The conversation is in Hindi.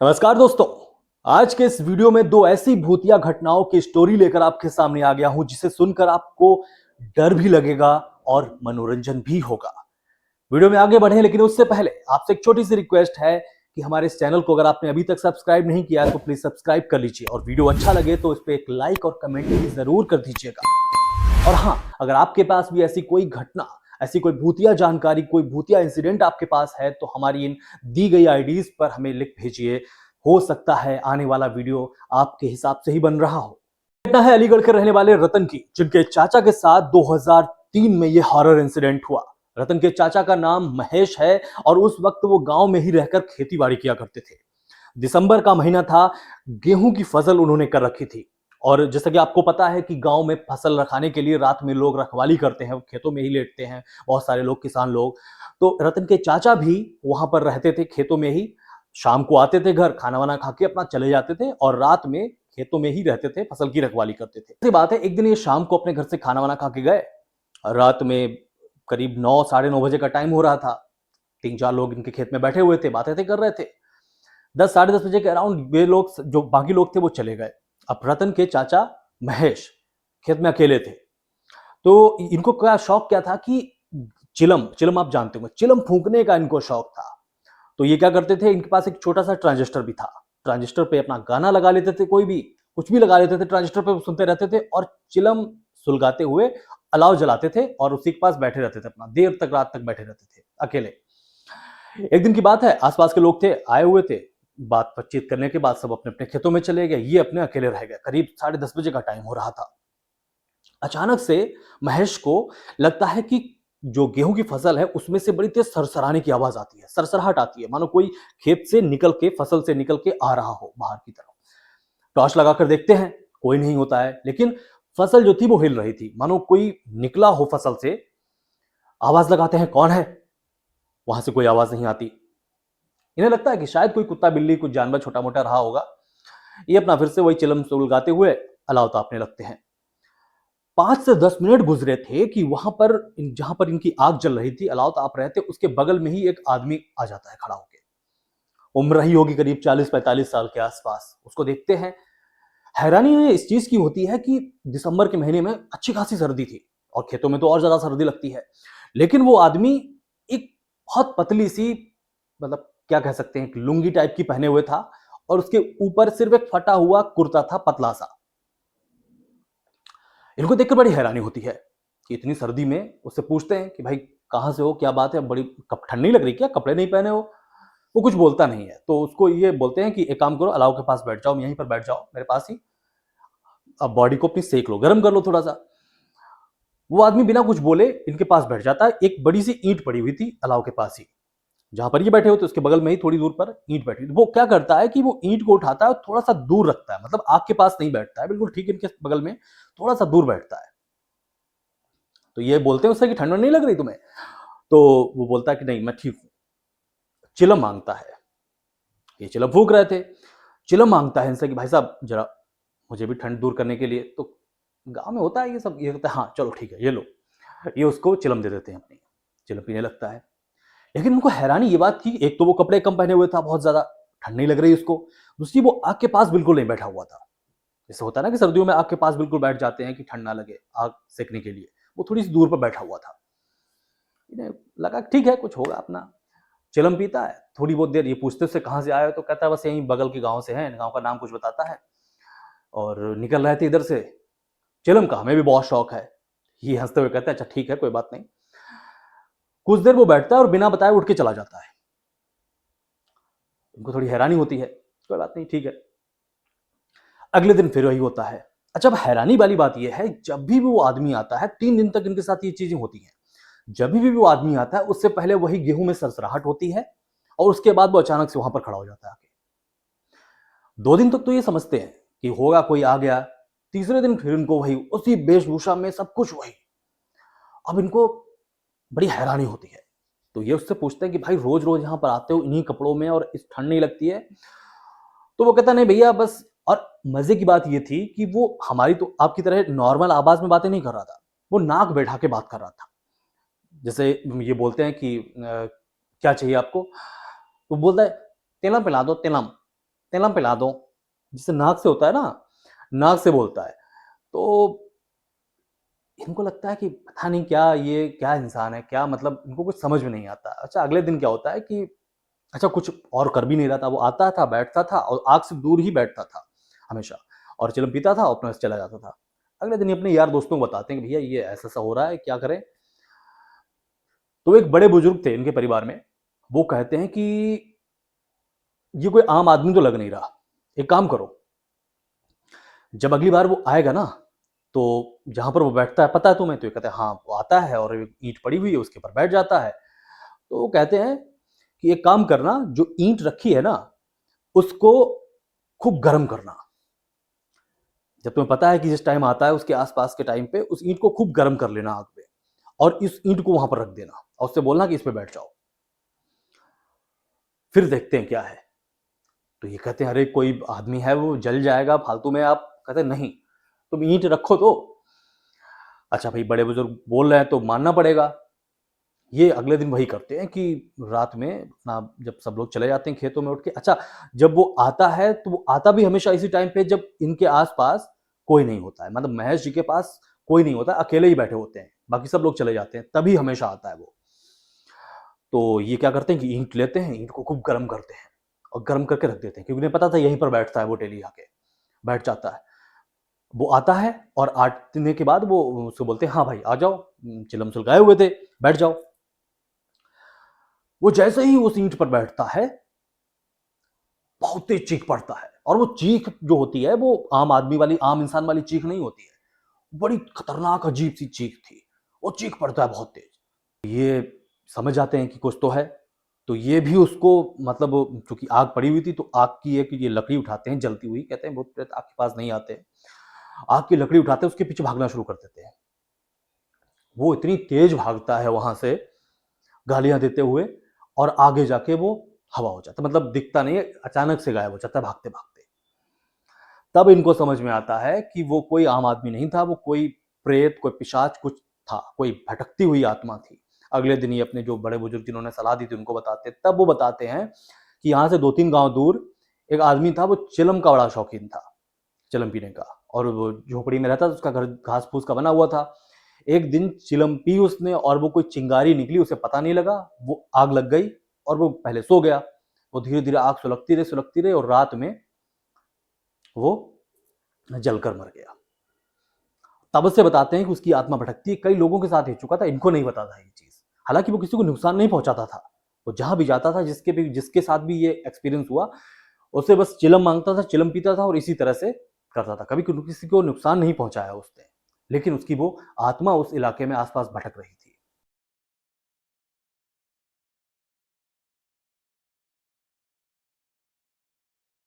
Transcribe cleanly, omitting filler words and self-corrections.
नमस्कार दोस्तों। आज के इस वीडियो में दो ऐसी भूतिया घटनाओं की स्टोरी लेकर आपके सामने आ गया हूं जिसे सुनकर आपको डर भी लगेगा और मनोरंजन भी होगा। वीडियो में आगे बढ़े लेकिन उससे पहले आपसे एक छोटी सी रिक्वेस्ट है कि हमारे इस चैनल को अगर आपने अभी तक सब्सक्राइब नहीं किया है तो प्लीज सब्सक्राइब कर लीजिए और वीडियो अच्छा लगे तो इस पर एक लाइक और कमेंट भी जरूर कर दीजिएगा। और हाँ, अगर आपके पास भी ऐसी कोई घटना, ऐसी कोई भूतिया जानकारी, कोई भूतिया इंसिडेंट आपके पास है तो हमारी इन दी गई आईडीज पर हमें लिख भेजिए। हो सकता है आने वाला वीडियो आपके हिसाब से ही बन रहा हो। घटना है अलीगढ़ के रहने वाले रतन की, जिनके चाचा के साथ 2003 में यह हॉरर इंसिडेंट हुआ। रतन के चाचा का नाम महेश है और उस वक्त वो गांव में ही रहकर खेती बाड़ी किया करते थे। दिसंबर का महीना था, गेहूं की फसल उन्होंने कर रखी थी। और जैसा कि आपको पता है कि गांव में फसल रखाने के लिए रात में लोग रखवाली करते हैं, खेतों में ही लेटते हैं बहुत सारे लोग, किसान लोग। तो रतन के चाचा भी वहां पर रहते थे खेतों में ही। शाम को आते थे घर, खाना वाना खा के अपना चले जाते थे और रात में खेतों में ही रहते थे, फसल की रखवाली करते थे। ऐसी बात है, एक दिन ये शाम को अपने घर से खाना वाना खा के गए। रात में करीब 9 साढ़े 9 बजे का टाइम हो रहा था। 3-4 लोग इनके खेत में बैठे हुए थे, बातें कर रहे थे। 10 साढ़े 10 बजे के अराउंड वे लोग, जो बाकी लोग थे, वो चले गए। अब रतन के चाचा महेश खेत में अकेले थे। तो इनको क्या शौक क्या था कि चिलम चिलम आप जानते हो, चिलम फूंकने का इनको शौक था। तो ये क्या करते थे, इनके पास एक छोटा सा ट्रांजिस्टर भी था। ट्रांजिस्टर पे अपना गाना लगा लेते थे, कोई भी कुछ भी लगा लेते थे, ट्रांजिस्टर पे सुनते रहते थे और चिलम सुलगाते हुए अलाव जलाते थे और उसी के पास बैठे रहते थे, अपना देर तक रात तक बैठे रहते थे अकेले। एक दिन की बात है, आसपास के लोग थे, आए हुए थे। बातचीत करने के बाद सब अपने अपने खेतों में चले गए, ये अपने अकेले रह गए। करीब 10:30 बजे का टाइम हो रहा था। अचानक से महेश को लगता है कि जो गेहूं की फसल है उसमें से बड़ी तेज सरसराने की आवाज आती है, सरसराहट आती है, मानो कोई खेत से निकल के, फसल से निकल के आ रहा हो बाहर की तरफ। टॉर्च लगाकर देखते हैं, कोई नहीं होता है, लेकिन फसल जो थी वो हिल रही थी, मानो कोई निकला हो फसल से। आवाज लगाते हैं, कौन है? वहां से कोई आवाज नहीं आती। इन्हें लगता है कि शायद कोई कुत्ता बिल्ली, कुछ जानवर छोटा मोटा रहा होगा। ये अपना फिर से वही चिलम सुलगाते हुए अलाव तापने लगते हैं। 5 से 10 मिनट गुजरे थे कि वहां पर जहां पर इनकी आग जल रही थी, अलाव ताप रहे थे, उसके बगल में ही एक आदमी आ जाता है खड़ा होकर। उम्र रही होगी करीब 40-45 साल के आसपास। उसको देखते हैं। हैरानी इस चीज की होती है कि दिसंबर के महीने में अच्छी खासी सर्दी थी और खेतों में तो और ज्यादा सर्दी लगती है। लेकिन वो आदमी एक बहुत पतली सी, मतलब क्या कह सकते हैं, लुंगी टाइप की पहने हुए था और उसके ऊपर सिर्फ एक फटा हुआ कुर्ता था, पतला सा। इनको देखकर बड़ी हैरानी होती है कि इतनी सर्दी में। उससे पूछते हैं कि भाई कहां से हो, क्या बात है, बड़ी ठंड नहीं लग रही क्या, कपड़े नहीं पहने हो? वो कुछ बोलता नहीं है। तो उसको ये बोलते हैं कि एक काम करो, अलाव के पास बैठ जाओ, यहीं पर बैठ जाओ मेरे पास ही। अब बॉडी को अपनी सेक लो, गर्म कर लो थोड़ा सा। वो आदमी बिना कुछ बोले इनके पास बैठ जाता है। एक बड़ी सी ईंट पड़ी हुई थी अलाव के पास ही, जहां पर ये बैठे होते उसके बगल में ही थोड़ी दूर पर ईंट बैठी। वो क्या करता है कि वो ईंट को उठाता है और थोड़ा सा दूर रखता है, मतलब आग के पास नहीं बैठता है, बिल्कुल ठीक इनके बगल में थोड़ा सा दूर बैठता है। तो ये बोलते हैं उससे कि ठंड नहीं लग रही तुम्हें? तो वो बोलता है कि नहीं, मैं ठीक हूं। चिलम मांगता है। ये चिलम फूक रहे थे। चिलम मांगता है इनसे कि भाई साहब जरा मुझे भी ठंड दूर करने के लिए। तो गांव में होता है ये सब, ये कहता है हाँ चलो ठीक है, ये लो। ये उसको चिलम दे देते हैं अपनी। चिलम पीने लगता है। लेकिन उनको हैरानी ये बात की, एक तो वो कपड़े कम पहने हुए था, बहुत ज्यादा ठंड नहीं लग रही उसको। दूसरी, वो आग के पास बिल्कुल नहीं बैठा हुआ था। जैसे होता है ना कि सर्दियों में आग के पास बिल्कुल बैठ जाते हैं कि ठंड ना लगे, आग सेकने के लिए। वो थोड़ी सी दूर पर बैठा हुआ था। इन्हें लगा ठीक है, कुछ होगा अपना। चिलम पीता है। थोड़ी बहुत देर ये पूछते उससे कहाँ से आए हो, तो कहता है बस यहीं बगल के गांव से है, गांव का नाम कुछ बताता है। और निकल रहे थे इधर से। चिलम का हमें भी बहुत शौक है। ये हंसते हुए कहता है अच्छा ठीक है, कोई बात नहीं। कुछ देर वो बैठता है और बिना बताए उठ के चला जाता है। उनको थोड़ी हैरानी होती है, कोई बात नहीं ठीक है। अगले दिन फिर वही होता है। अच्छा, अब हैरानी वाली बात यह है, जब भी वो आदमी आता है, 3 दिन तक इनके साथ ये चीजें होती हैं। जब भी वो आदमी आता है उससे पहले वही गेहूं में सरसराहट होती है और उसके बाद वो अचानक से वहां पर खड़ा हो जाता है आके। 2 दिन तक तो ये समझते हैं कि होगा कोई आ गया। तीसरे दिन फिर इनको वही, उसी वेशभूषा में, सब कुछ वही। अब इनको बड़ी हैरानी होती है। तो ये उससे पूछते हैं कि भाई रोज रोज यहाँ पर आते हो इन्हीं कपड़ों में और इस ठंड नहीं लगती है? तो वो कहता नहीं भैया बस। और मजे की बात ये थी कि वो हमारी तो आपकी तरह नॉर्मल आवाज में बातें नहीं कर रहा था। वो नाक बैठा के बात कर रहा था। जैसे ये बोलते हैं कि क्या चाहिए आपको? तो बोलता है तेलम पिला दो, तेलम। तेलम पिला दो, जिससे नाक से होता है ना, नाक से बोलता है। तो इनको लगता है कि पता नहीं क्या ये क्या इंसान है, क्या मतलब इनको कुछ समझ में नहीं आता। अच्छा अगले दिन क्या होता है कि अच्छा कुछ और कर भी नहीं रहा था, वो आता था, बैठता था और आग से दूर ही बैठता था हमेशा, और चिलम पीता था और अपने से चला जाता था। अगले दिन ये अपने यार दोस्तों को बताते हैं कि भैया ये ऐसा-ऐसा हो रहा है, क्या करें? तो एक बड़े बुजुर्ग थे इनके परिवार में, वो कहते हैं कि ये कोई आम आदमी तो लग नहीं रहा, एक काम करो, जब अगली बार वो आएगा ना, तो जहाँ पर वो बैठता है पता है तुम्हें? तो ये कहते हैं हाँ, वो आता है और एक ईंट पड़ी हुई है उसके ऊपर बैठ जाता है। तो वो कहते हैं कि एक काम करना, जो ईंट रखी है ना, उसको खूब गर्म करना। जब तुम्हें पता है कि जिस टाइम आता है उसके आस-पास के टाइम पे उस ईंट को खूब गर्म कर लेना आग पे और इस ईंट को वहाँ पर रख देना और उससे बोलना कि इस पे बैठ जाओ। फिर देखते हैं क्या है। तो ये कहते हैं अरे कोई आदमी है वो जल जाएगा फालतू में आप, कहते हैं नहीं, तुम ईंट रखो तो। अच्छा भाई बड़े बुजुर्ग बोल रहे हैं तो मानना पड़ेगा। ये अगले दिन वही करते हैं कि रात में अपना जब सब लोग चले जाते हैं खेतों में उठ के, अच्छा जब वो आता है तो वो आता भी हमेशा इसी टाइम पे जब इनके आस-पास कोई नहीं होता है। मतलब महेश जी के पास कोई नहीं होता, अकेले ही बैठे होते हैं, बाकी सब लोग चले जाते हैं, तभी हमेशा आता है वो। तो ये क्या करते हैं कि ईंट लेते हैं, ईंट को खूब गर्म करते हैं और गर्म करके रख देते हैं क्योंकि उन्हें पता था यहीं पर बैठता है वो डेली आके, बैठ जाता है। वो आता है और आने के बाद वो उसको बोलते हैं, "हाँ भाई आ जाओ, चिलम सुलगाए हुए थे, बैठ जाओ।" वो जैसे ही उस ईंट पर बैठता है, बहुत तेज चीख पड़ता है और वो चीख जो होती है वो आम आदमी वाली, आम इंसान वाली चीख नहीं होती है। बड़ी खतरनाक अजीब सी चीख थी। वो चीख पड़ता है बहुत तेज। ये समझ जाते हैं कि कुछ तो है। तो ये भी उसको मतलब चूँकि आग पड़ी हुई थी तो आग की एक ये लकड़ी उठाते हैं जलती हुई, कहते हैं भूत-प्रेत आग के पास नहीं आते। आग की लकड़ी उठाते हैं उसके पीछे भागना शुरू कर देते हैं। वो इतनी तेज भागता है वहाँ से गालियाँ देते हुए और आगे जाके वो हवा हो जाता है, मतलब दिखता नहीं है, अचानक से गायब हो जाता है भागते-भागते। तब इनको समझ में आता है कि वो कोई आम आदमी नहीं था, वो कोई प्रेत, कोई पिशाच कुछ था, कोई भटकती हुई आत्मा थी। अगले दिन ही अपने जो बड़े बुजुर्ग जिन्होंने सलाह दी थी उनको बताते, तब वो बताते हैं कि यहाँ से 2-3 गाँव दूर एक आदमी था, वो चिलम का बड़ा शौकीन था, चिलम पीने का, और वो झोपड़ी में रहता था, उसका घर घास-फूस का बना हुआ था। एक दिन चिलम पी उसने और वो कोई चिंगारी निकली, उसे पता नहीं लगा, वो आग लग गई और वो पहले सो गया। वो धीरे-धीरे आग सुलगती रही और रात में वो जलकर मर गया। तब से बताते हैं कि उसकी आत्मा भटकती है, कई लोगों के साथ हो चुका था, इनको नहीं पता था ये चीज़। हालाँकि वो किसी को नुकसान नहीं पहुँचाता था। वो जहाँ भी जाता था, जिसके साथ भी ये एक्सपीरियंस हुआ, उससे बस चिलम माँगता था, चिलम पीता था और इसी तरह से करता था। कभी किसी को नुकसान नहीं पहुँचाया उसने। लेकिन उसकी वो आत्मा उस इलाके में आस-पास भटक रही थी।